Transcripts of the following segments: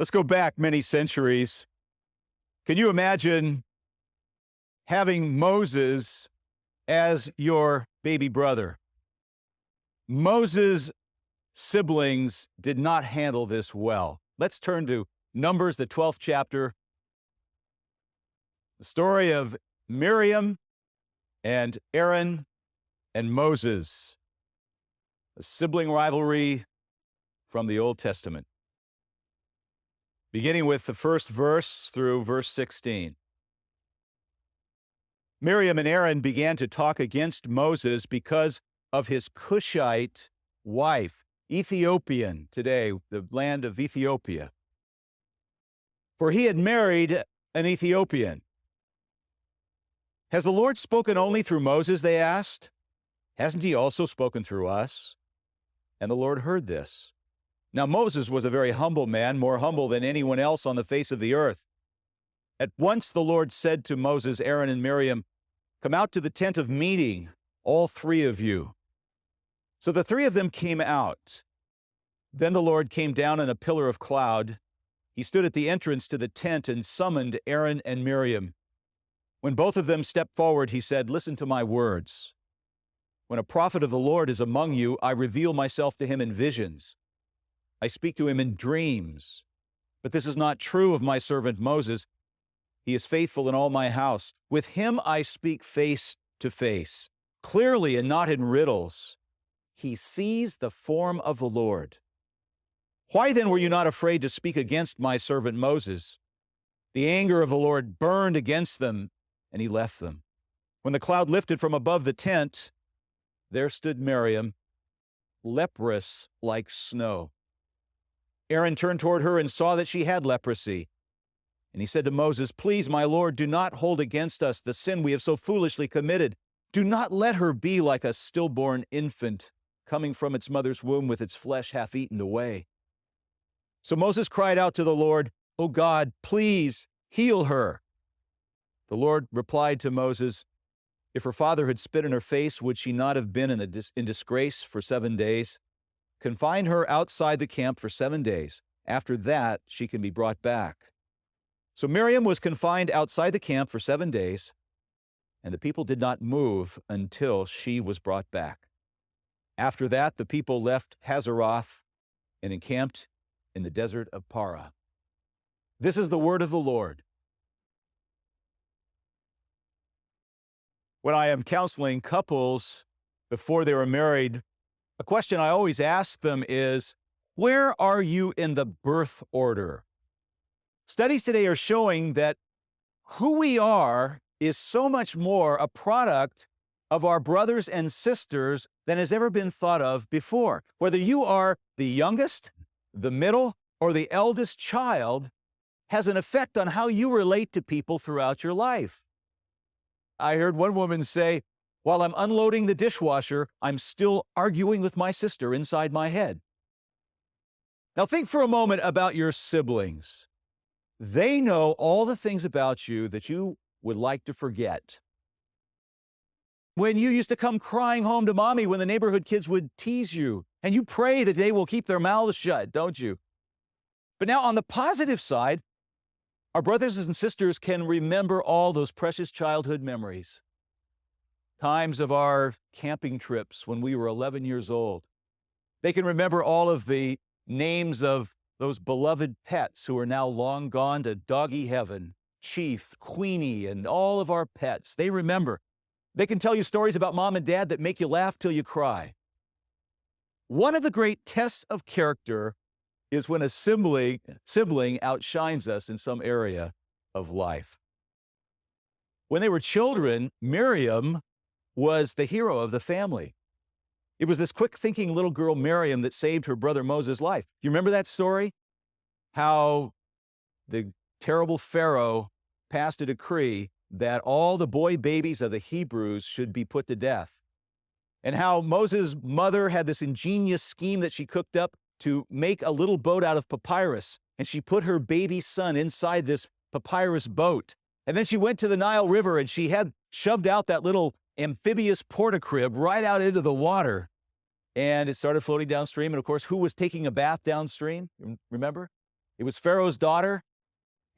Let's go back many centuries. Can you imagine having Moses as your baby brother? Moses' siblings did not handle this well. Let's turn to Numbers, the 12th chapter. The story of Miriam and Aaron and Moses, a sibling rivalry from the Old Testament. Beginning with the first verse through verse 16. Miriam and Aaron began to talk against Moses because of his Cushite wife, Ethiopian today, the land of Ethiopia. For he had married an Ethiopian. Has the Lord spoken only through Moses, they asked? Hasn't he also spoken through us? And the Lord heard this. Now Moses was a very humble man, more humble than anyone else on the face of the earth. At once the Lord said to Moses, Aaron, and Miriam, "Come out to the tent of meeting, all three of you." So the three of them came out. Then the Lord came down in a pillar of cloud. He stood at the entrance to the tent and summoned Aaron and Miriam. When both of them stepped forward, he said, "Listen to my words. When a prophet of the Lord is among you, I reveal myself to him in visions. I speak to him in dreams. But this is not true of my servant Moses. He is faithful in all my house. With him I speak face to face, clearly and not in riddles. He sees the form of the Lord. Why then were you not afraid to speak against my servant Moses?" The anger of the Lord burned against them, and he left them. When the cloud lifted from above the tent, there stood Miriam, leprous like snow. Aaron turned toward her and saw that she had leprosy. And he said to Moses, "Please, my Lord, do not hold against us the sin we have so foolishly committed. Do not let her be like a stillborn infant coming from its mother's womb with its flesh half eaten away." So Moses cried out to the Lord, "O God, please heal her." The Lord replied to Moses, "If her father had spit in her face, would she not have been in disgrace for 7 days? Confine her outside the camp for 7 days. After that, she can be brought back." So Miriam was confined outside the camp for 7 days, and the people did not move until she was brought back. After that, the people left Hazeroth and encamped in the desert of Parah. This is the word of the Lord. When I am counseling couples before they were married, a question I always ask them is, where are you in the birth order? Studies today are showing that who we are is so much more a product of our brothers and sisters than has ever been thought of before. Whether you are the youngest, the middle, or the eldest child has an effect on how you relate to people throughout your life. I heard one woman say, "While I'm unloading the dishwasher, I'm still arguing with my sister inside my head." Now think for a moment about your siblings. They know all the things about you that you would like to forget. When you used to come crying home to mommy when the neighborhood kids would tease you, and you pray that they will keep their mouths shut, don't you? But now on the positive side, our brothers and sisters can remember all those precious childhood memories. Times of our camping trips when we were 11 years old. They can remember all of the names of those beloved pets who are now long gone to doggy heaven, Chief, Queenie, and all of our pets. They remember. They can tell you stories about mom and dad that make you laugh till you cry. One of the great tests of character is when a sibling outshines us in some area of life. When they were children, Miriam was the hero of the family. It was this quick-thinking little girl, Miriam, that saved her brother Moses' life. You remember that story? How the terrible Pharaoh passed a decree that all the boy babies of the Hebrews should be put to death. And how Moses' mother had this ingenious scheme that she cooked up to make a little boat out of papyrus, and she put her baby son inside this papyrus boat. And then she went to the Nile River and she had shoved out that little amphibious porta-crib right out into the water. And it started floating downstream. And of course, who was taking a bath downstream? Remember? It was Pharaoh's daughter,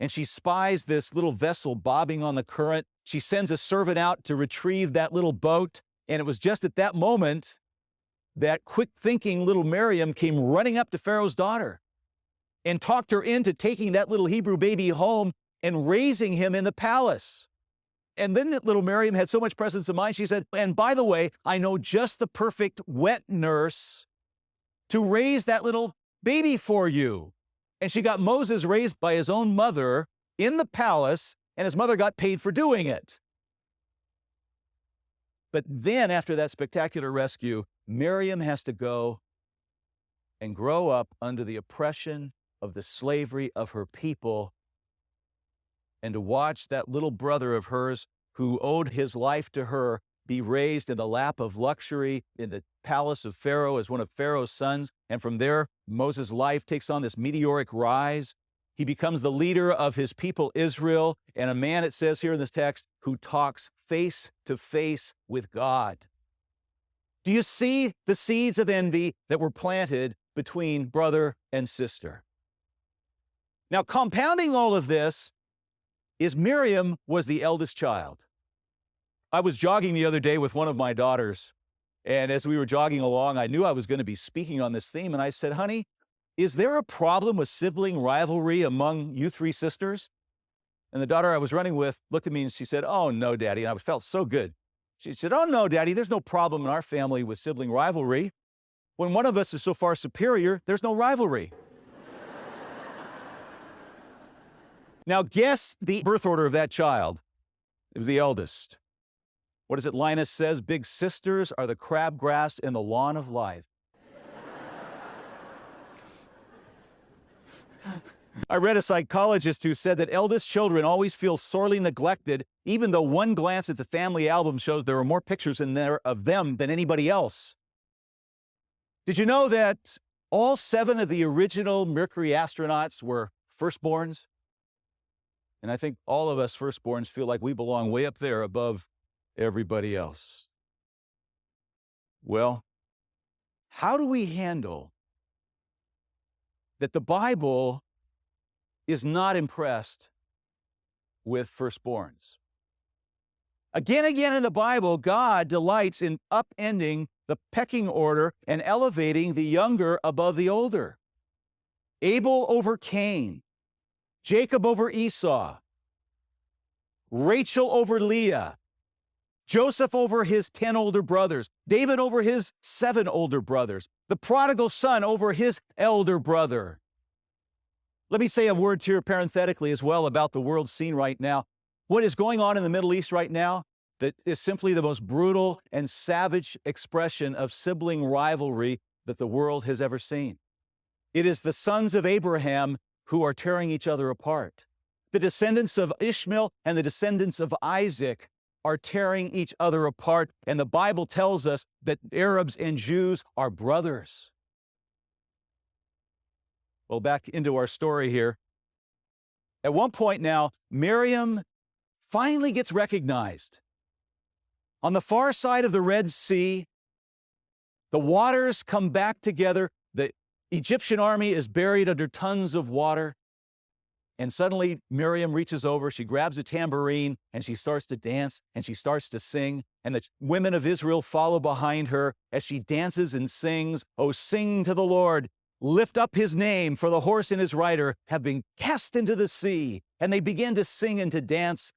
and she spies this little vessel bobbing on the current. She sends a servant out to retrieve that little boat, and it was just at that moment that quick-thinking little Miriam came running up to Pharaoh's daughter and talked her into taking that little Hebrew baby home and raising him in the palace. And then that little Miriam had so much presence of mind, she said, and by the way, I know just the perfect wet nurse to raise that little baby for you. And she got Moses raised by his own mother in the palace, and his mother got paid for doing it. But then after that spectacular rescue, Miriam has to go and grow up under the oppression of the slavery of her people, and to watch that little brother of hers who owed his life to her be raised in the lap of luxury in the palace of Pharaoh as one of Pharaoh's sons. And from there, Moses' life takes on this meteoric rise. He becomes the leader of his people, Israel, and a man, it says here in this text, who talks face to face with God. Do you see the seeds of envy that were planted between brother and sister? Now, compounding all of this is Miriam was the eldest child. I was jogging the other day with one of my daughters, and as we were jogging along, I knew I was going to be speaking on this theme, and I said, honey, is there a problem with sibling rivalry among you three sisters? And the daughter I was running with looked at me and she said, oh, no, Daddy. And I felt so good. She said, oh, no, Daddy, there's no problem in our family with sibling rivalry. When one of us is so far superior, there's no rivalry. Now, guess the birth order of that child. It was the eldest. What is it Linus says? Big sisters are the crabgrass in the lawn of life. I read a psychologist who said that eldest children always feel sorely neglected, even though one glance at the family album shows there are more pictures in there of them than anybody else. Did you know that all 7 of the original Mercury astronauts were firstborns? And I think all of us firstborns feel like we belong way up there above everybody else. Well, how do we handle that the Bible is not impressed with firstborns? Again in the Bible, God delights in upending the pecking order and elevating the younger above the older. Abel over Cain, Jacob over Esau, Rachel over Leah, Joseph over his 10 older brothers, David over his 7 older brothers, the prodigal son over his elder brother. Let me say a word here parenthetically as well about the world scene right now. What is going on in the Middle East right now that is simply the most brutal and savage expression of sibling rivalry that the world has ever seen. It is the sons of Abraham who are tearing each other apart. The descendants of Ishmael and the descendants of Isaac are tearing each other apart, and the Bible tells us that Arabs and Jews are brothers. Well, back into our story here. At one point now, Miriam finally gets recognized. On the far side of the Red Sea, the waters come back together. The Egyptian army is buried under tons of water. And suddenly Miriam reaches over, she grabs a tambourine, and she starts to dance, and she starts to sing. And the women of Israel follow behind her as she dances and sings, "Oh, sing to the Lord, lift up his name, for the horse and his rider have been cast into the sea." And they begin to sing and to dance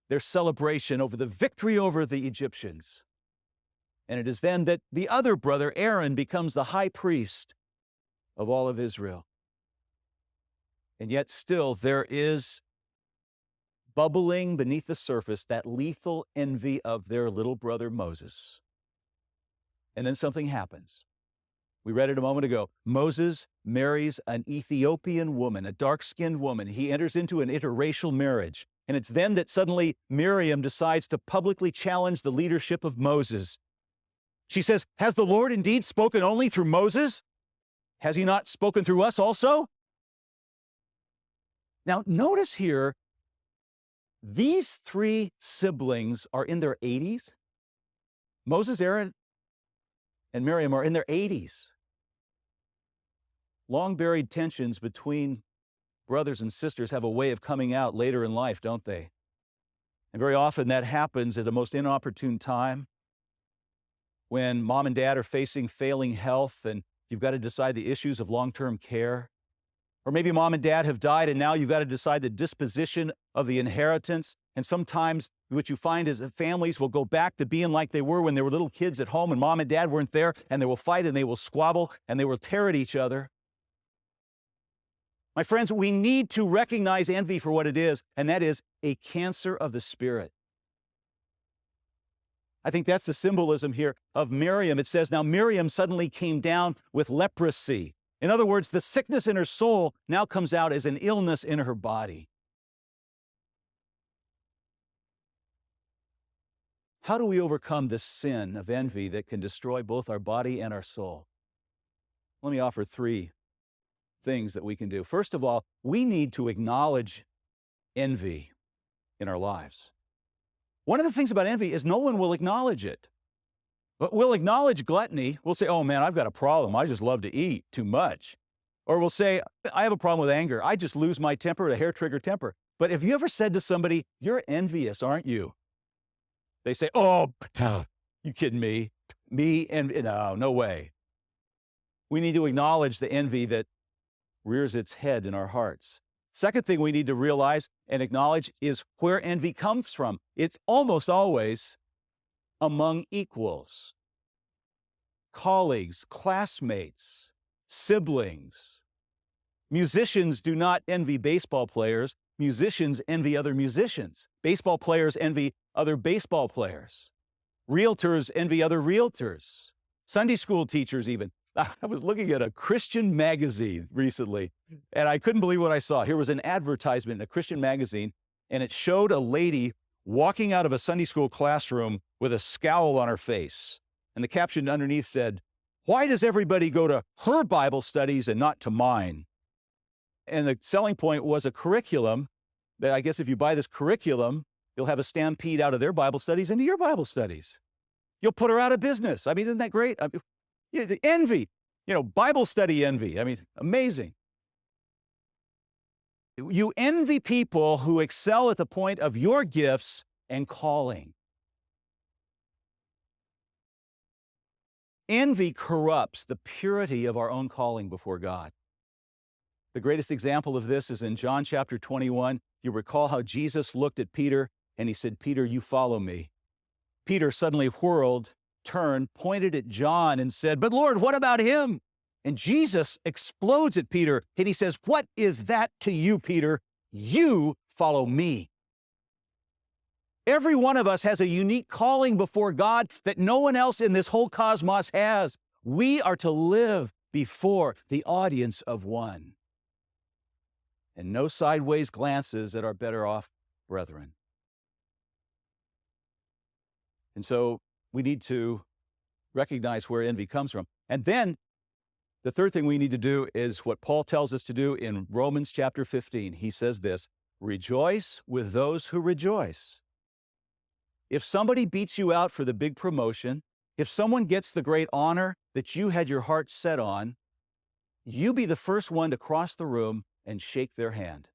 their celebration over the victory over the Egyptians. And it is then that the other brother, Aaron, becomes the high priest of all of Israel. And yet still there is bubbling beneath the surface that lethal envy of their little brother Moses. And then something happens. We read it a moment ago. Moses marries an Ethiopian woman, a dark-skinned woman. He enters into an interracial marriage. And it's then that suddenly Miriam decides to publicly challenge the leadership of Moses. She says, "Has the Lord indeed spoken only through Moses? Has he not spoken through us also?" Now, notice here, these 3 siblings are in their 80s. Moses, Aaron, and Miriam are in their 80s. Long-buried tensions between brothers and sisters have a way of coming out later in life, don't they? And very often that happens at the most inopportune time when mom and dad are facing failing health and you've got to decide the issues of long-term care. Or maybe mom and dad have died and now you've got to decide the disposition of the inheritance. And sometimes what you find is that families will go back to being like they were when they were little kids at home and mom and dad weren't there, and they will fight and they will squabble and they will tear at each other. My friends, we need to recognize envy for what it is, and that is a cancer of the spirit. I think that's the symbolism here of Miriam. It says, now Miriam suddenly came down with leprosy. In other words, the sickness in her soul now comes out as an illness in her body. How do we overcome this sin of envy that can destroy both our body and our soul? Let me offer 3 things that we can do. First of all, we need to acknowledge envy in our lives. One of the things about envy is no one will acknowledge it. But we'll acknowledge gluttony. We'll say, oh man, I've got a problem. I just love to eat too much. Or we'll say, I have a problem with anger. I just lose my temper, a hair trigger temper. But have you ever said to somebody, you're envious, aren't you? They say, oh, you kidding me? Me and no way. We need to acknowledge the envy that rears its head in our hearts. Second thing we need to realize and acknowledge is where envy comes from. It's almost always among equals, colleagues, classmates, siblings. Musicians do not envy baseball players. Musicians envy other musicians. Baseball players envy other baseball players. Realtors envy other realtors. Sunday school teachers even. I was looking at a Christian magazine recently, and I couldn't believe what I saw. Here was an advertisement in a Christian magazine, and it showed a lady walking out of a Sunday school classroom with a scowl on her face. And the caption underneath said, why does everybody go to her Bible studies and not to mine? And the selling point was a curriculum that I guess if you buy this curriculum, you'll have a stampede out of their Bible studies into your Bible studies. You'll put her out of business. I mean, isn't that great? The envy, Bible study envy. I mean, amazing. You envy people who excel at the point of your gifts and calling. Envy corrupts the purity of our own calling before God. The greatest example of this is in John chapter 21. You recall how Jesus looked at Peter and he said, Peter, you follow me. Peter suddenly whirled, turned, pointed at John and said, but Lord, what about him? And Jesus explodes at Peter and he says, what is that to you, Peter? You follow me. Every one of us has a unique calling before God that no one else in this whole cosmos has. We are to live before the audience of one. And no sideways glances at our better off brethren. And so we need to recognize where envy comes from. And then the third thing we need to do is what Paul tells us to do in Romans chapter 15. He says this, rejoice with those who rejoice. If somebody beats you out for the big promotion, if someone gets the great honor that you had your heart set on, you be the first one to cross the room and shake their hand.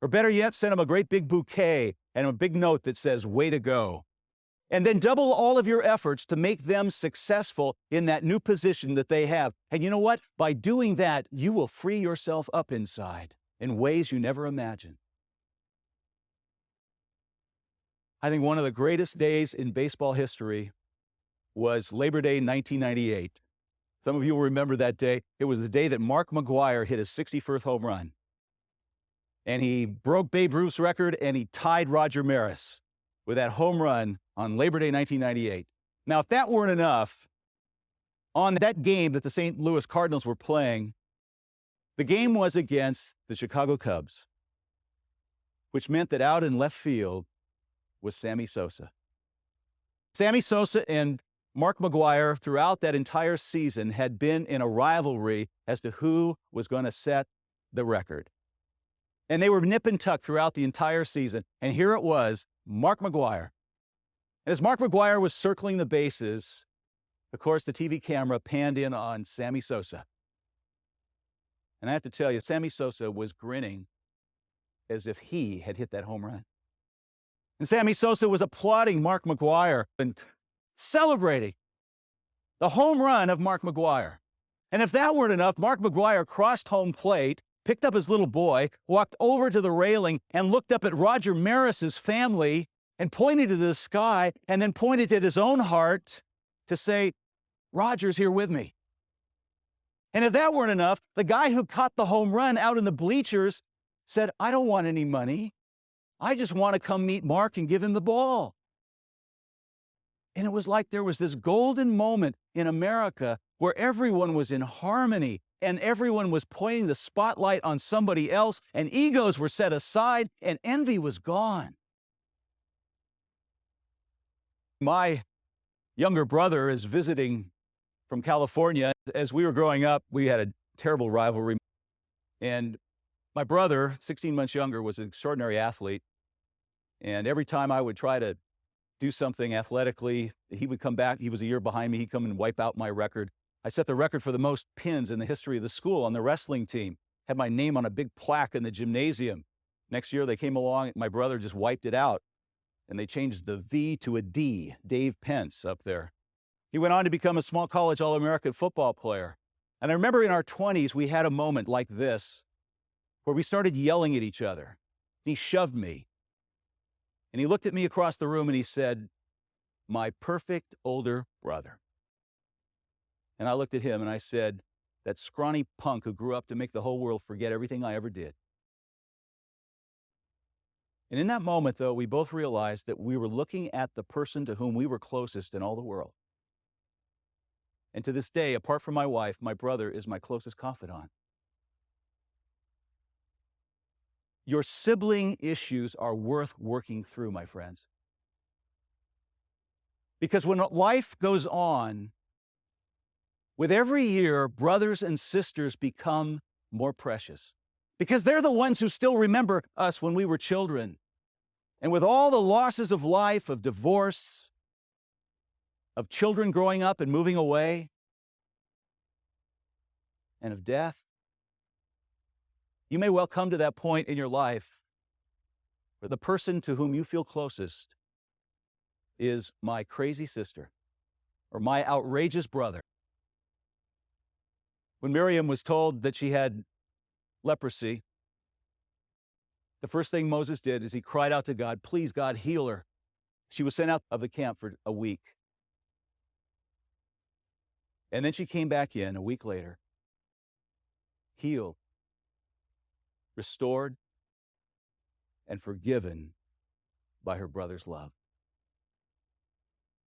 Or better yet, send them a great big bouquet and a big note that says, way to go. And then double all of your efforts to make them successful in that new position that they have. And you know what? By doing that, you will free yourself up inside in ways you never imagined. I think one of the greatest days in baseball history was Labor Day 1998. Some of you will remember that day. It was the day that Mark McGwire hit his 61st home run. And he broke Babe Ruth's record and he tied Roger Maris with that home run on Labor Day 1998. Now, if that weren't enough, on that game that the St. Louis Cardinals were playing, the game was against the Chicago Cubs, which meant that out in left field was Sammy Sosa. Sammy Sosa and Mark McGwire throughout that entire season had been in a rivalry as to who was going to set the record. And they were nip and tuck throughout the entire season. And here it was, Mark McGwire. And as Mark McGwire was circling the bases, of course, the TV camera panned in on Sammy Sosa. And I have to tell you, Sammy Sosa was grinning as if he had hit that home run. And Sammy Sosa was applauding Mark McGwire and celebrating the home run of Mark McGwire. And if that weren't enough, Mark McGwire crossed home plate, picked up his little boy, walked over to the railing, and looked up at Roger Maris's family and pointed to the sky, and then pointed at his own heart to say, Roger's here with me. And if that weren't enough, the guy who caught the home run out in the bleachers said, I don't want any money. I just want to come meet Mark and give him the ball. And it was like there was this golden moment in America where everyone was in harmony and everyone was pointing the spotlight on somebody else, and egos were set aside and envy was gone. My younger brother is visiting from California. As we were growing up, we had a terrible rivalry. And my brother, 16 months younger, was an extraordinary athlete. And every time I would try to do something athletically, he would come back. He was a year behind me. He'd come and wipe out my record. I set the record for the most pins in the history of the school on the wrestling team. Had my name on a big plaque in the gymnasium. Next year they came along, my brother just wiped it out, and they changed the V to a D, Dave Pence up there. He went on to become a small college All-American football player. And I remember in our 20s, we had a moment like this where we started yelling at each other. He shoved me. And he looked at me across the room and he said, my perfect older brother. And I looked at him and I said, that scrawny punk who grew up to make the whole world forget everything I ever did. And in that moment, though, we both realized that we were looking at the person to whom we were closest in all the world. And to this day, apart from my wife, my brother is my closest confidant. Your sibling issues are worth working through, my friends. Because when life goes on, with every year, brothers and sisters become more precious. Because they're the ones who still remember us when we were children. And with all the losses of life, of divorce, of children growing up and moving away, and of death, you may well come to that point in your life where the person to whom you feel closest is my crazy sister or my outrageous brother. When Miriam was told that she had leprosy, the first thing Moses did is he cried out to God, please, God, heal her. She was sent out of the camp for a week. And then she came back in a week later, healed, restored, and forgiven by her brother's love.